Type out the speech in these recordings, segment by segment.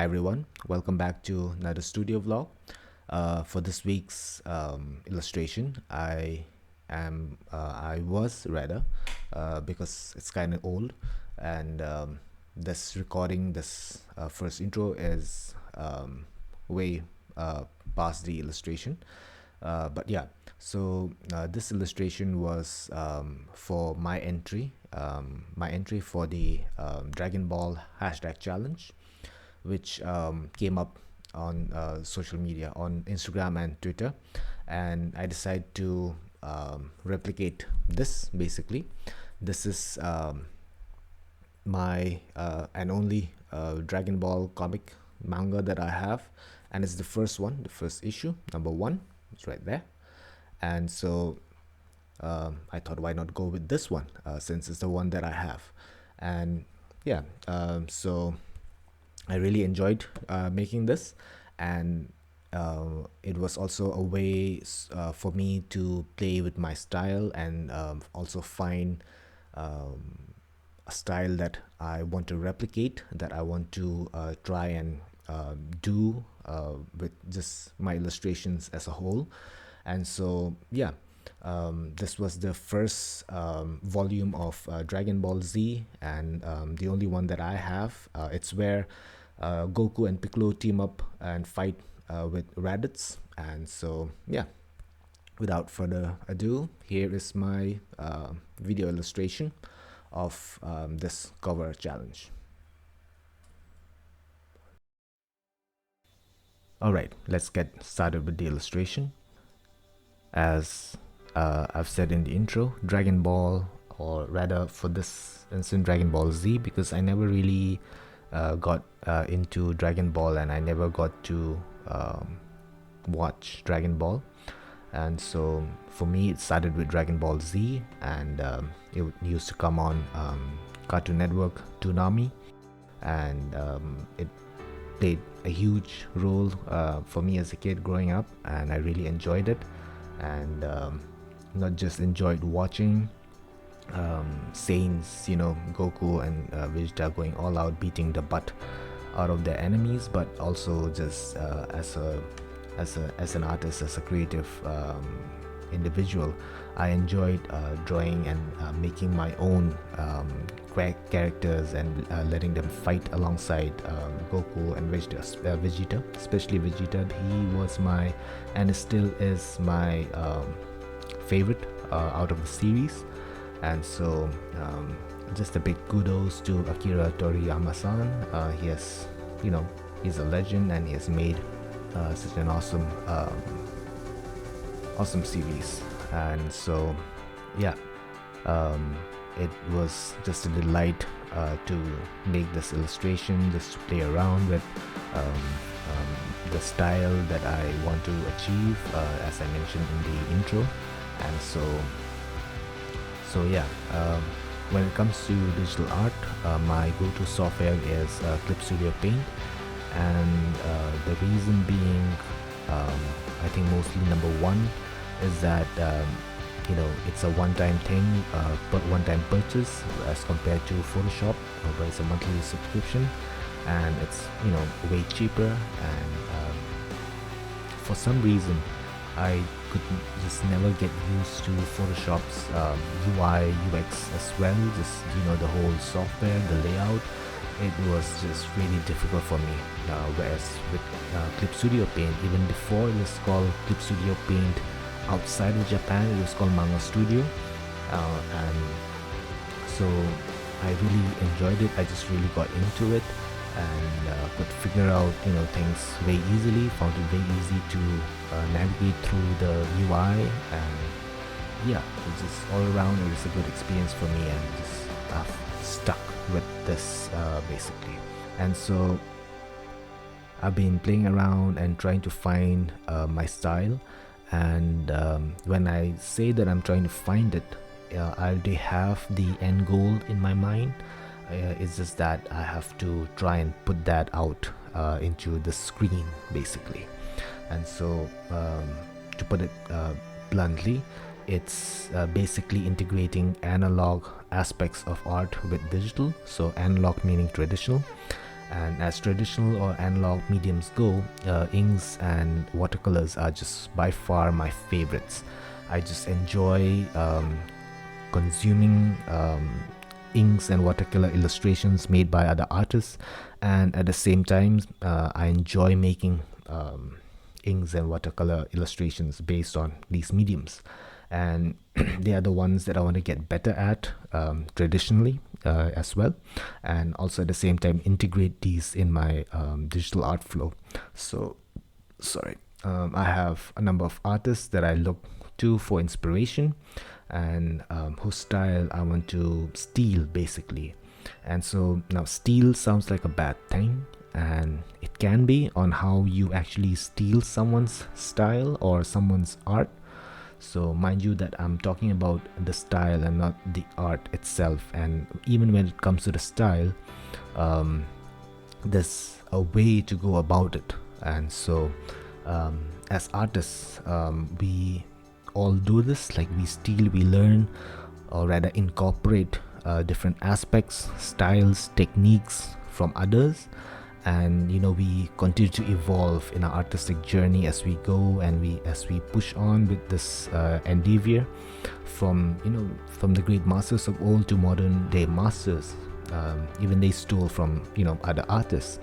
Hi everyone, welcome back to another studio vlog. For this week's illustration, I was rather because it's kind of old, and this recording, this first intro is way past the illustration. But yeah, so this illustration was for my entry for the Dragon Ball hashtag challenge, which came up on social media, on Instagram and Twitter, and I decided to replicate this. Basically, this is my and only Dragon Ball comic manga that I have, and it's the first one, the first issue, number 1. It's right there, and so I thought, why not go with this one since it's the one that I have. And yeah, so I really enjoyed making this, and it was also a way for me to play with my style and also find a style that I want to replicate, that I want to try and do with just my illustrations as a whole. And so yeah, this was the first volume of Dragon Ball Z, and the only one that I have. It's where Goku and Piccolo team up and fight with Raditz. And so yeah, without further ado, here is my video illustration of this cover challenge. Alright, let's get started with the illustration. As I've said in the intro, Dragon Ball, or rather for this instance Dragon Ball Z, because I never really got into Dragon Ball, and I never got to watch Dragon Ball. And so for me it started with Dragon Ball Z, and it used to come on Cartoon Network Toonami, and it played a huge role for me as a kid growing up, and I really enjoyed it. And not just enjoyed watching Saints, Goku and Vegeta going all out, beating the butt out of their enemies, but also just as an artist, as a creative individual, I enjoyed drawing and making my own characters and letting them fight alongside Goku and Vegeta, especially Vegeta. He was my, and still is my favorite out of the series. And so just a big kudos to Akira Toriyama-san. He has, he's a legend, and he has made such an awesome series. And so yeah, it was just a delight to make this illustration, just to play around with the style that I want to achieve, as I mentioned in the intro. And so yeah, when it comes to digital art, my go-to software is Clip Studio Paint. And the reason being, I think mostly number one is that it's a one-time thing, but one-time purchase, as compared to Photoshop, where it's a monthly subscription, and it's way cheaper. And for some reason I could just never get used to Photoshop's UI UX as well, just the whole software, the layout. It was just really difficult for me, whereas with Clip Studio Paint, even before it was called Clip Studio Paint outside of Japan, it was called Manga Studio, and so I really enjoyed it. I just really got into it, and could figure out things very easily, found it very easy to navigate through the UI. And yeah, it just all around it was a good experience for me, and just stuck with this basically. And so I've been playing around and trying to find my style. And when I say that I'm trying to find it, I already have the end goal in my mind. It's just that I have to try and put that out into the screen basically. And so to put it bluntly, it's basically integrating analog aspects of art with digital. So analog meaning traditional, And as traditional or analog mediums go, inks and watercolors are just by far my favorites. I just enjoy consuming inks and watercolor illustrations made by other artists, and at the same time I enjoy making inks and watercolor illustrations based on these mediums, and they are the ones that I want to get better at traditionally as well, and also at the same time integrate these in my digital art flow. So sorry, I have a number of artists that I look to for inspiration, and whose style I want to steal basically. And so now steal sounds like a bad thing, and it can be on how you actually steal someone's style or someone's art. So mind you that I'm talking about the style and not the art itself. And even when it comes to the style, there's a way to go about it. And so as artists, we all do this, like we steal, we learn, or rather incorporate different aspects, styles, techniques from others, and we continue to evolve in our artistic journey as we go, and as we push on with this endeavor from the great masters of old to modern day masters. Even they stole from other artists,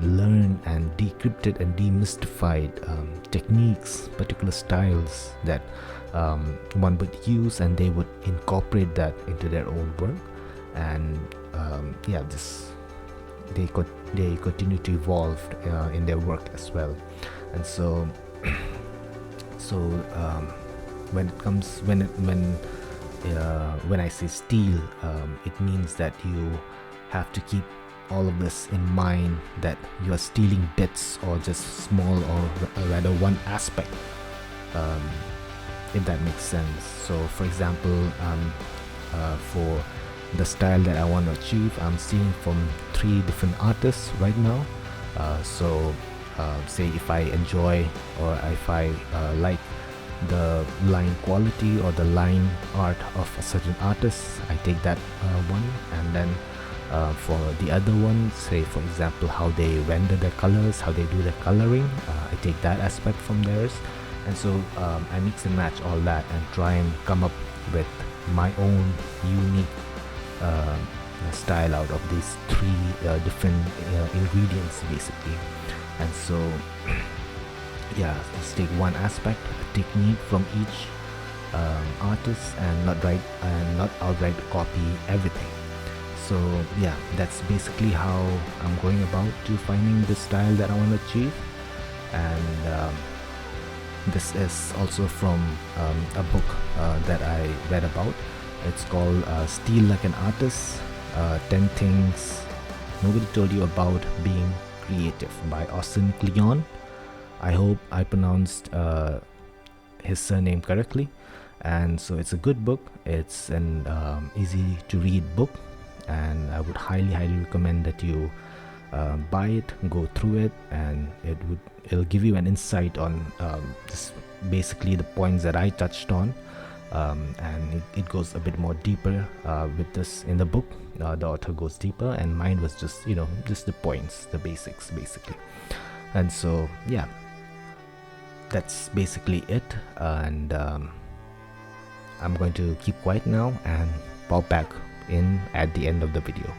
learned and decrypted and demystified techniques, particular styles that one would use, and they would incorporate that into their own work. And they continue to evolve in their work as well. And so when I say steal, it means that you have to keep all of this in mind, that you are stealing bits or just small, or rather one aspect, if that makes sense. So for example, for the style that I want to achieve, I'm stealing from 3 different artists right now. Say if I enjoy, or if I like the line quality or the line art of a certain artist, I take that one, and then for the other one, say for example how they render their colors, how they do their coloring, I take that aspect from theirs. And so I mix and match all that and try and come up with my own unique style out of these 3 different ingredients basically. And so let's take one aspect, a technique from each artist, and not outright copy everything. So that's basically how I'm going about to finding the style that I want to achieve. And this is also from a book that I read about. It's called Steal Like an Artist, 10 Things Nobody Told You About Being Creative by Austin Kleon. I hope I pronounced his surname correctly. And so it's a good book. It's an easy to read book, and I would highly recommend that you buy it, go through it, and it'll give you an insight on just basically the points that I touched on. And it goes a bit more deeper with this in the book. The author goes deeper, and mine was just the points, the basics basically. And so that's basically it. And I'm going to keep quiet now and pop back in at the end of the video.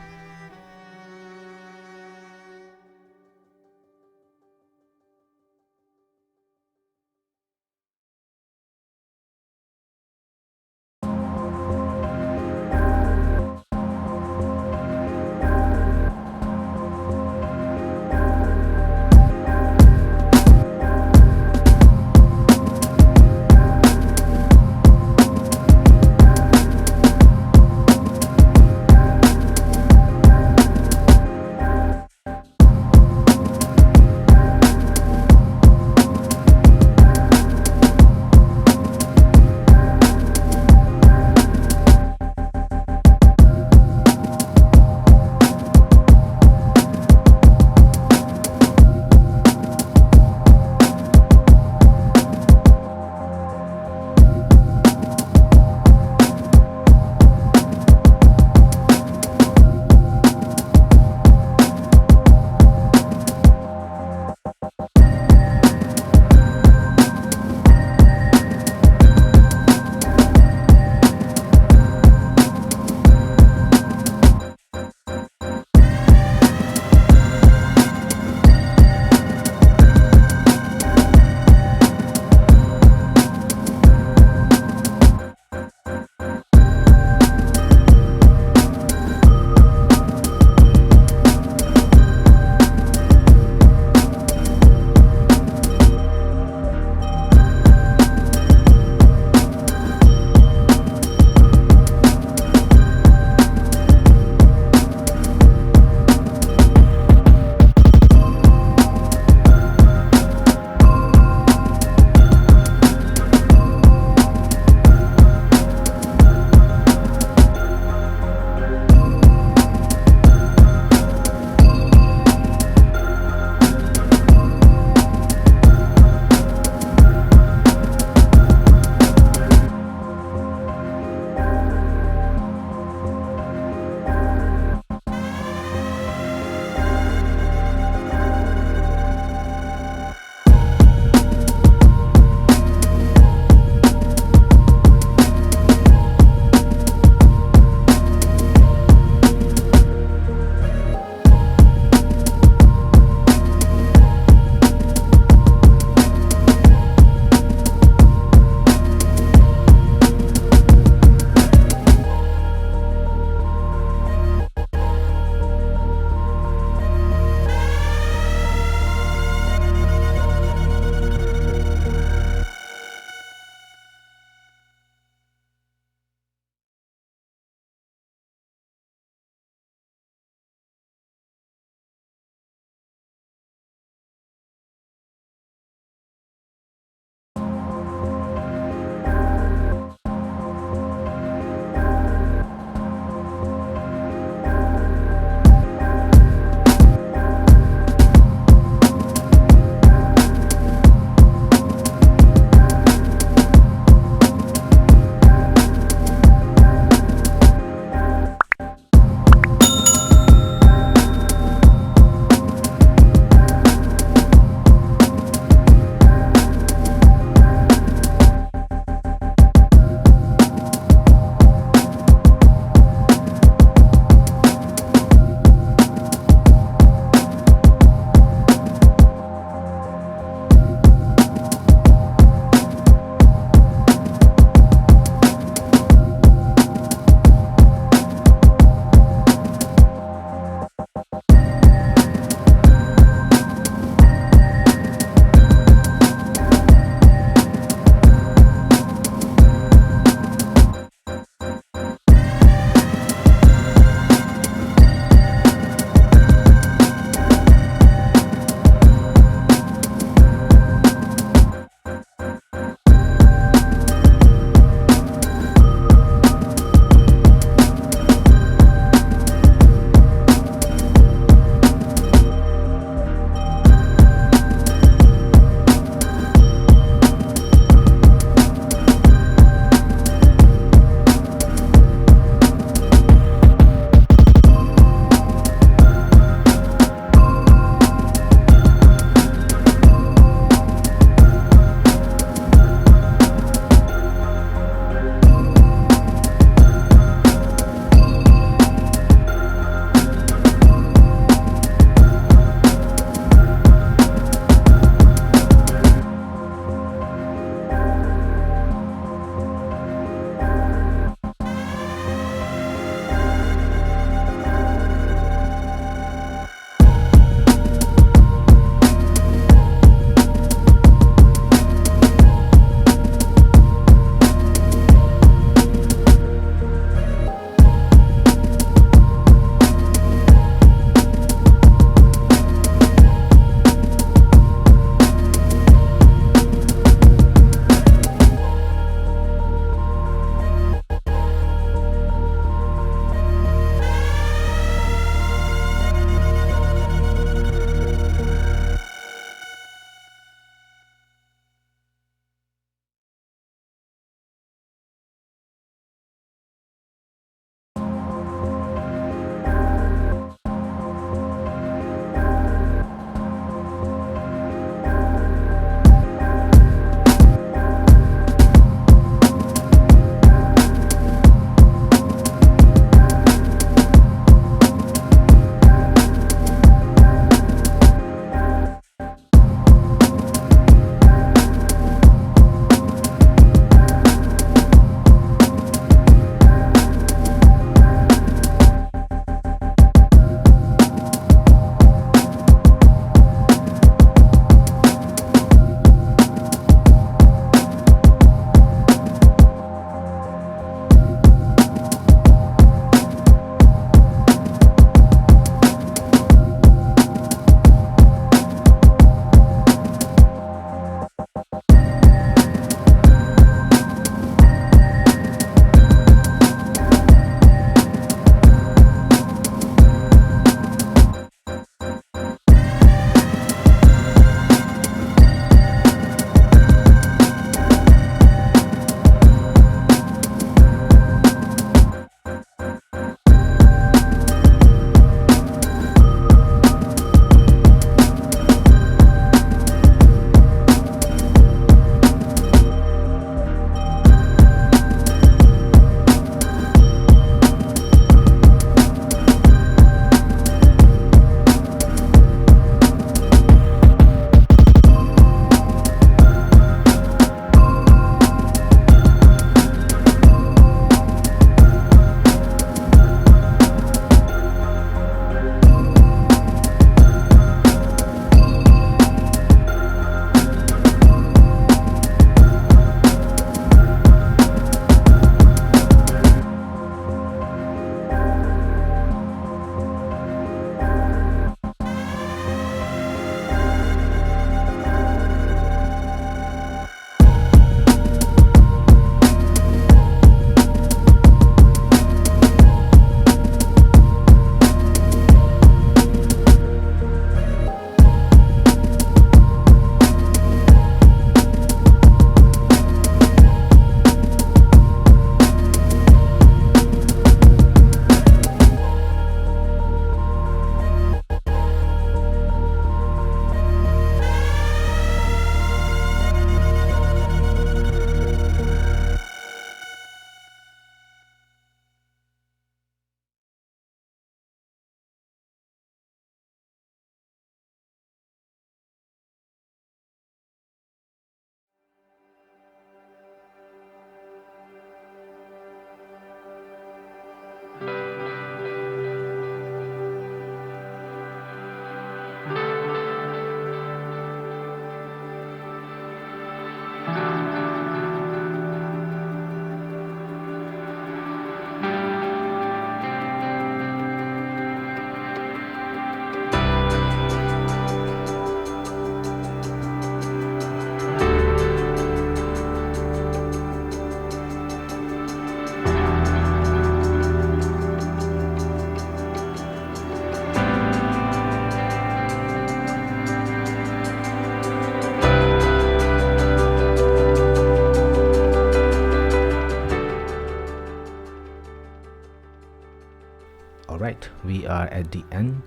that, we are at the end.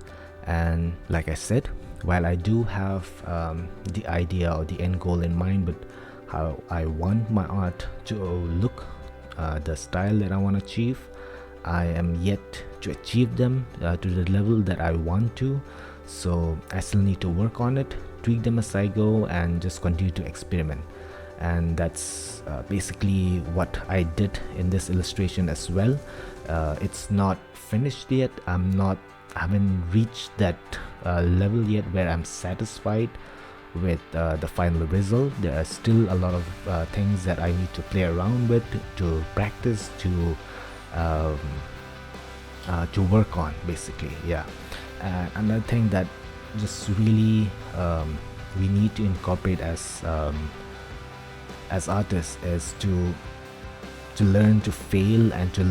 And like I said, while I do have the idea or the end goal in mind, but how I want my art to look, the style that I want to achieve, I am yet to achieve them to the level that I want to. So I still need to work on it, tweak them as I go, and just continue to experiment. And that's basically what I did in this illustration as well. It's not finished yet. I haven't reached that level yet where I'm satisfied with the final result. There are still a lot of things that I need to play around with, to practice, um, to work on, basically. Yeah. Another thing that just really we need to incorporate as artists is to learn to fail, and to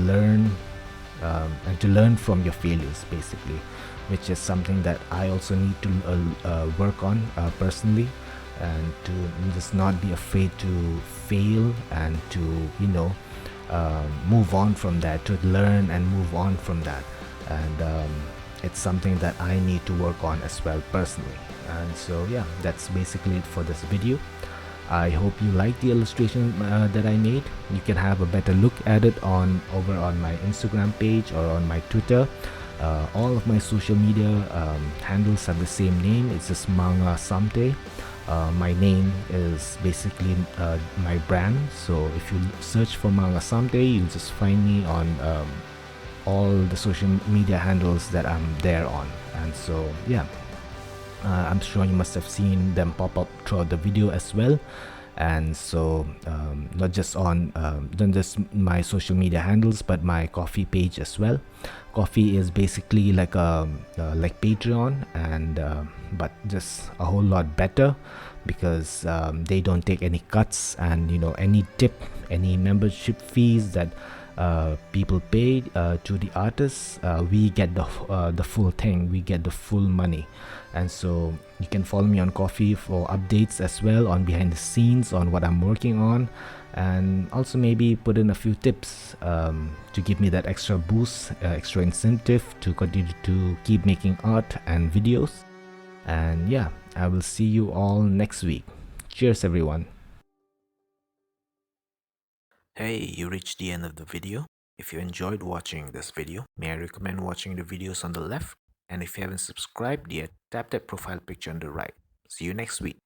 learn from your failures, basically, which is something that I also need to work on personally, and to just not be afraid to fail, and to move on from that, to learn and move on from that. And it's something that I need to work on as well personally. And so yeah, that's basically it for this video. I hope you like the illustration that I made. You can have a better look at it over on my Instagram page or on my Twitter. All of my social media handles have the same name. It's just Manga Samte. My name is basically my brand. So if you search for Manga Samte, you'll just find me on all the social media handles that I'm there on. And so yeah, I'm sure you must have seen them pop up throughout the video as well. And so not just my social media handles, but my Coffee page as well. Coffee is basically like like Patreon, and but just a whole lot better, because they don't take any cuts, and any tip, any membership fees that people pay to the artists, we get the full thing, we get the full money. And so you can follow me on Coffee for updates as well, on behind the scenes, on what I'm working on, and also maybe put in a few tips to give me that extra boost, extra incentive to continue to keep making art and videos. And yeah, I will see you all next week. Cheers, everyone. Hey, you reached the end of the video. If you enjoyed watching this video, may I recommend watching the videos on the left? And if you haven't subscribed yet, tap that profile picture on the right. See you next week.